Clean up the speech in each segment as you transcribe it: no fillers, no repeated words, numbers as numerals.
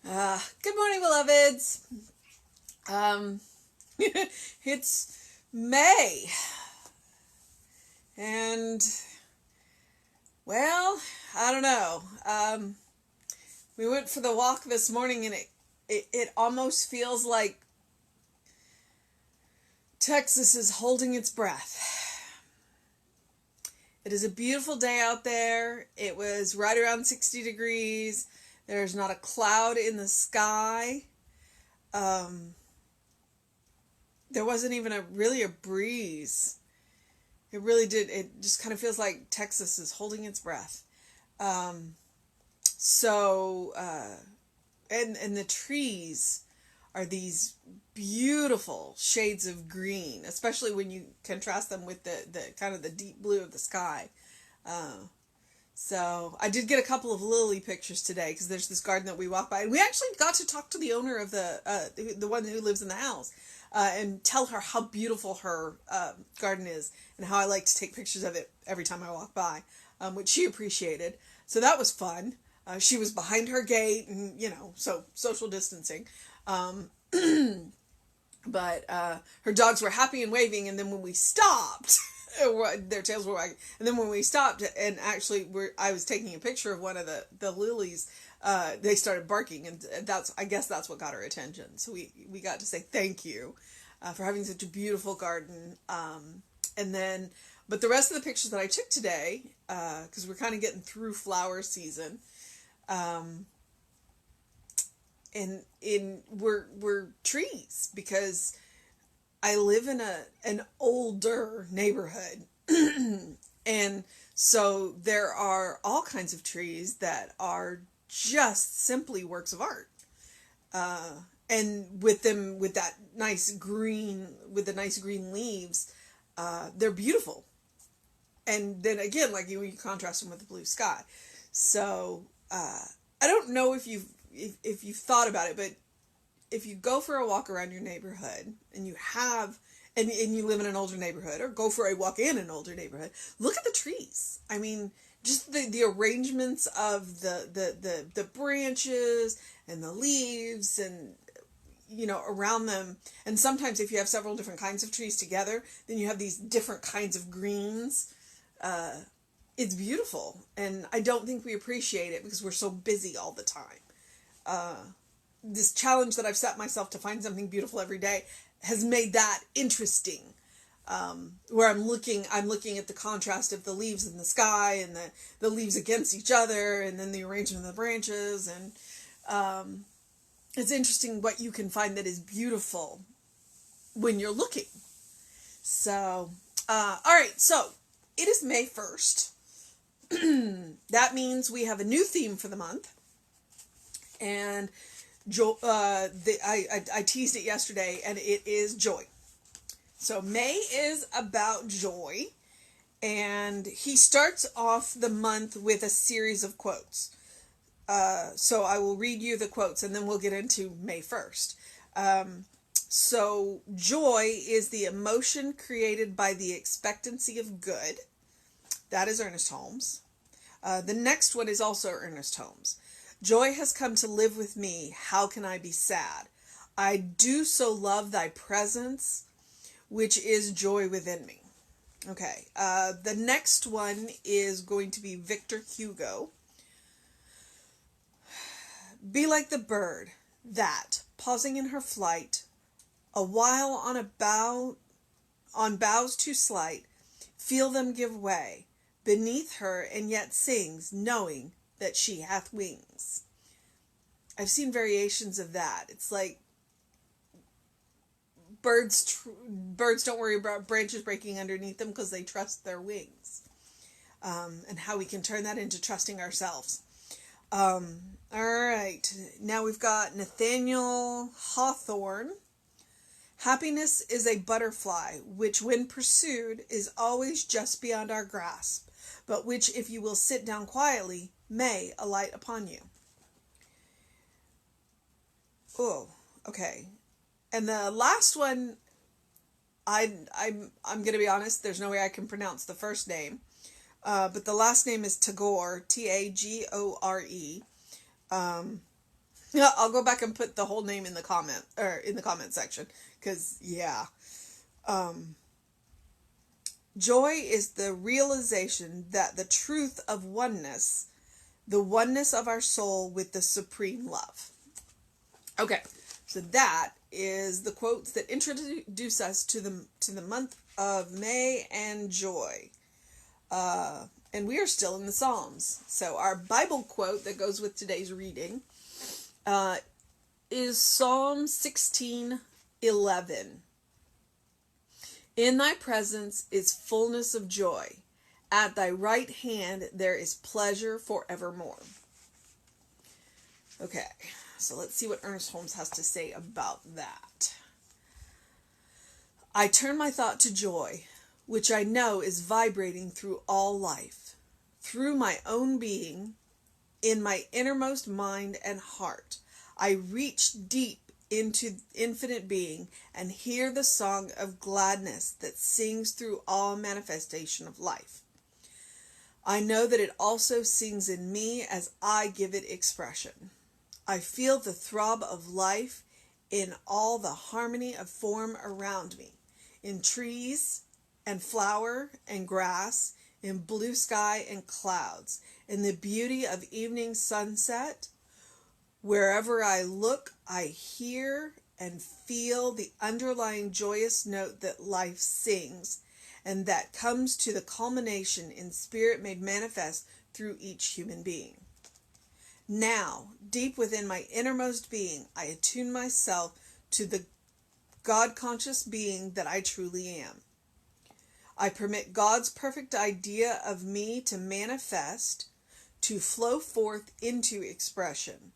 Good morning, beloveds. Um, it's May, and well, I don't know. We went for the walk this morning, and it almost feels like Texas is holding its breath. It is a beautiful day out there. It was right around 60 degrees. There's not a cloud in the sky. There wasn't even really a breeze. It really did. It just kind of feels like Texas is holding its breath. Um, so, and the trees are these beautiful shades of green, especially when you contrast them with the kind of the deep blue of the sky. Uh, so I did get a couple of lily pictures today because there's this garden that we walk by, and we actually got to talk to the owner of the one who lives in the house, and tell her how beautiful her garden is and how I like to take pictures of it every time I walk by, which she appreciated. So that was fun. She was behind her gate, and so social distancing. Um, but her dogs were happy and waving, and then when we stopped, their tails were wagging. And then when we stopped, and actually I was taking a picture of one of the lilies, they started barking, and I guess that's what got her attention. So we got to say thank you for having such a beautiful garden. But the rest of the pictures that I took today, because we're kind of getting through flower season, and we're trees, because I live in an older neighborhood, and so there are all kinds of trees that are just simply works of art. And with the nice green leaves, they're beautiful. And then again, like you contrast them with the blue sky. So I don't know if you've thought about it, but if you go for a walk around your neighborhood, and you live in an older neighborhood, or go for a walk in an older neighborhood, look at the trees. I mean, just the arrangements of the branches and the leaves, and around them. And sometimes if you have several different kinds of trees together, then you have these different kinds of greens. It's beautiful, and I don't think we appreciate it because we're so busy all the time. This challenge that I've set myself to find something beautiful every day has made that interesting. Where I'm looking at the contrast of the leaves in the sky, and the leaves against each other, and then the arrangement of the branches, and it's interesting what you can find that is beautiful when you're looking. So, all right, so it is May 1st. That means we have a new theme for the month, and I teased it yesterday, and it is joy. So May is about joy, and he starts off the month with a series of quotes. So I will read you the quotes, and then we'll get into May 1st. So joy is the emotion created by the expectancy of good. That is Ernest Holmes. The next one is also Ernest Holmes. Joy has come to live with me. How can I be sad? I do so love thy presence, which is joy within me. Okay. The next one is going to be Victor Hugo. Be like the bird that, pausing in her flight, a while on boughs too slight, feel them give way beneath her, and yet sings, knowing that she hath wings. I've seen variations of that. It's like birds don't worry about branches breaking underneath them because they trust their wings. And how we can turn that into trusting ourselves. All right. Now we've got Nathaniel Hawthorne. Happiness is a butterfly, which when pursued is always just beyond our grasp, but which, if you will sit down quietly, may alight upon you. Oh, okay. And the last one, I'm going to be honest, there's no way I can pronounce the first name. But the last name is Tagore, Tagore. Yeah, I'll go back and put the whole name in the comment or in the comment section because yeah. Joy is the realization that the truth of oneness, the oneness of our soul with the supreme love. Okay, so that is the quotes that introduce us to the month of May and joy. And we are still in the Psalms. So our Bible quote that goes with today's reading is Psalm 16:11. In thy presence is fullness of joy. At thy right hand there is pleasure forevermore. Okay, so let's see what Ernest Holmes has to say about that. I turn my thought to joy, which I know is vibrating through all life, through my own being, in my innermost mind and heart. I reach deep into infinite being and hear the song of gladness that sings through all manifestation of life. I know that it also sings in me as I give it expression. I feel the throb of life in all the harmony of form around me, in trees and flower and grass, in blue sky and clouds, in the beauty of evening sunset. Wherever I look, I hear and feel the underlying joyous note that life sings, and that comes to the culmination in spirit made manifest through each human being. Now, deep within my innermost being, I attune myself to the God-conscious being that I truly am. I permit God's perfect idea of me to manifest, to flow forth into expression.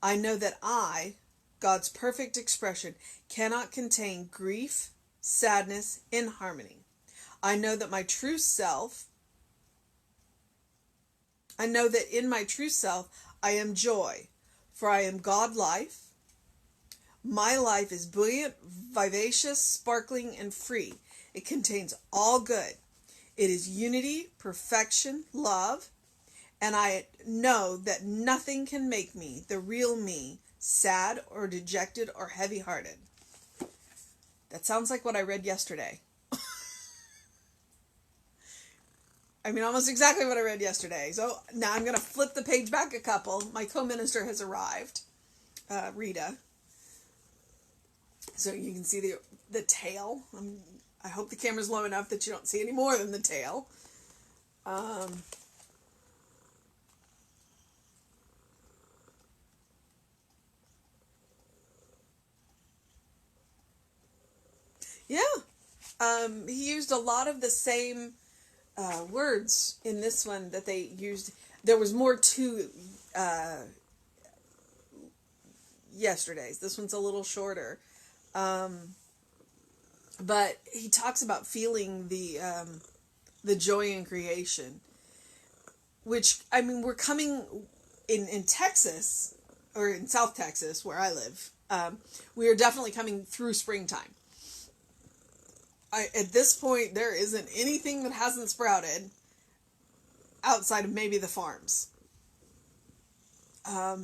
I know that I, God's perfect expression, cannot contain grief, sadness, inharmony. I know that in my true self, I am joy, for I am God life. My life is buoyant, vivacious, sparkling, and free. It contains all good. It is unity, perfection, love, and I know that nothing can make me, the real me, sad or dejected or heavy-hearted. That sounds like what I read yesterday. I mean, almost exactly what I read yesterday. So now I'm going to flip the page back a couple. My co-minister has arrived, Rita. So you can see the tail. I hope the camera's low enough that you don't see any more than the tail. Yeah. He used a lot of the same words in this one that they used. There was more to yesterday's. This one's a little shorter. But he talks about feeling the joy in creation, which, I mean, we're coming in Texas, or in South Texas, where I live. We are definitely coming through springtime. At this point, there isn't anything that hasn't sprouted outside of maybe the farms. I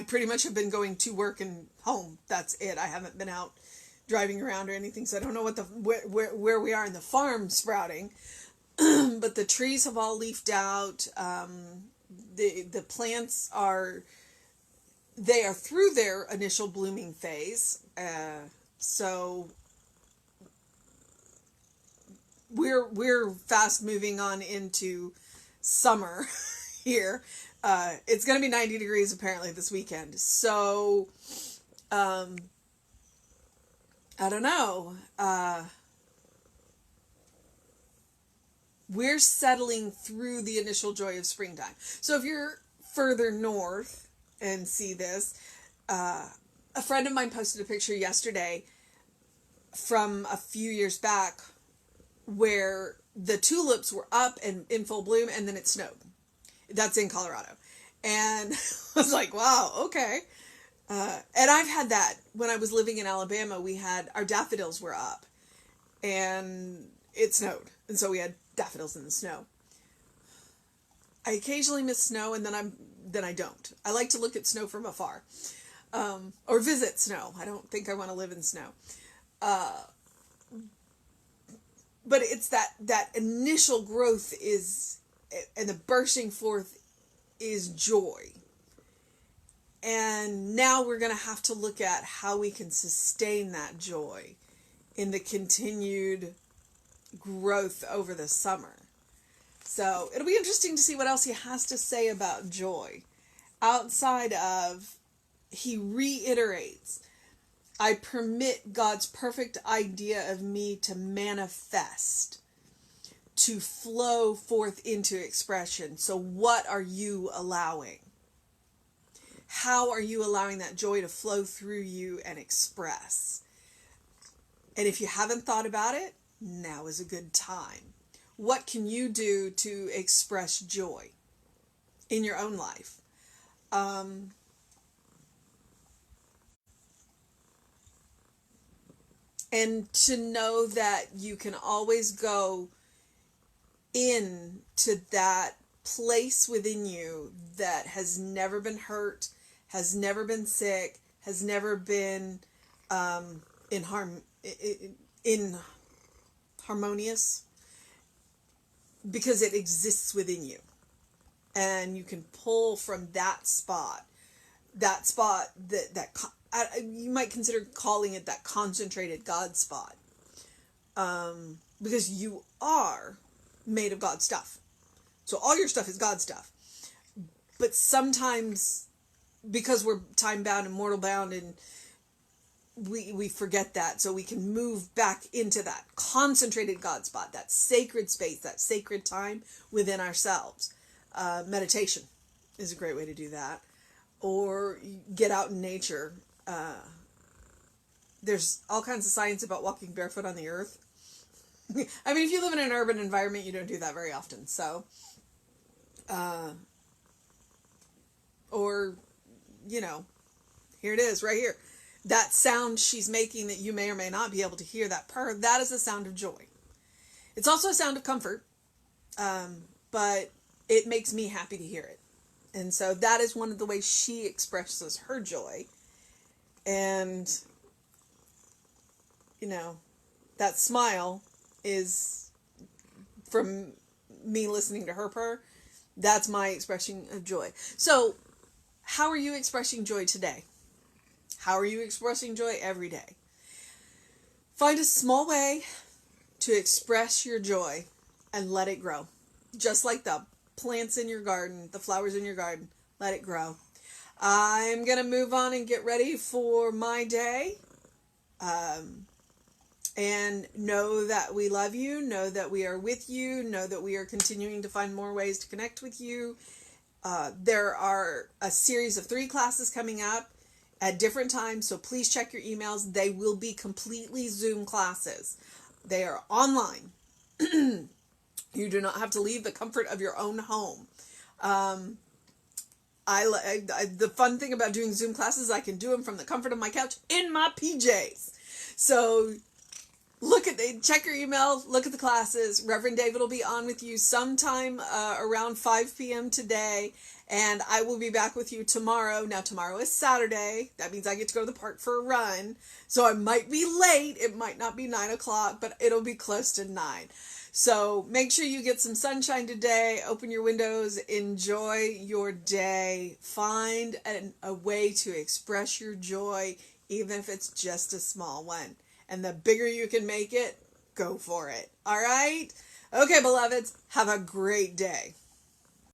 pretty much have been going to work and home. That's it. I haven't been out driving around or anything, so I don't know what where we are in the farm sprouting. But the trees have all leafed out. The plants are through their initial blooming phase. So we're fast moving on into summer here. It's going to be 90 degrees apparently this weekend. So, I don't know. We're settling through the initial joy of springtime. So if you're further north and see this, a friend of mine posted a picture yesterday from a few years back where the tulips were up and in full bloom, and then it snowed. That's in Colorado. And I was like, wow, okay. And I've had that. When I was living in Alabama, our daffodils were up. And it snowed. And so we had daffodils in the snow. I occasionally miss snow, and then I'm than I don't. I like to look at snow from afar, or visit snow. I don't think I want to live in snow. But it's that initial growth is, and the bursting forth is joy. And now we're going to have to look at how we can sustain that joy in the continued growth over the summer. So it'll be interesting to see what else he has to say about joy. Outside of, he reiterates, I permit God's perfect idea of me to manifest, to flow forth into expression. So what are you allowing? How are you allowing that joy to flow through you and express? And if you haven't thought about it, now is a good time. What can you do to express joy in your own life? And to know that you can always go into that place within you that has never been hurt, has never been sick, has never been in harmonious, because it exists within you, and you can pull from that spot that you might consider calling it that concentrated God spot, because you are made of God stuff. So all your stuff is God stuff. But sometimes, because we're time bound and mortal bound, and we forget that, so we can move back into that concentrated God spot, that sacred space, that sacred time within ourselves. Meditation is a great way to do that. Or get out in nature. There's all kinds of science about walking barefoot on the earth. I mean, if you live in an urban environment, you don't do that very often. So, or, here it is right here. That sound she's making that you may or may not be able to hear, that purr, that is a sound of joy. It's also a sound of comfort, but it makes me happy to hear it. And so that is one of the ways she expresses her joy. And, that smile is from me listening to her purr. That's my expression of joy. So, how are you expressing joy today? How are you expressing joy every day? Find a small way to express your joy and let it grow. Just like the plants in your garden, the flowers in your garden, let it grow. I'm going to move on and get ready for my day. And know that we love you, know that we are with you, know that we are continuing to find more ways to connect with you. There are a series of 3 classes coming up at different times, so please check your emails. They will be completely Zoom classes. They are online. You do not have to leave the comfort of your own home. The fun thing about doing Zoom classes, I can do them from the comfort of my couch in my PJs. So check your email, look at the classes. Reverend David will be on with you sometime around 5 p.m. today, and I will be back with you tomorrow. Now, tomorrow is Saturday. That means I get to go to the park for a run. So I might be late. It might not be 9 o'clock, but it'll be close to 9. So make sure you get some sunshine today. Open your windows. Enjoy your day. Find a way to express your joy, even if it's just a small one. And the bigger you can make it, go for it. All right? Okay, beloveds, have a great day.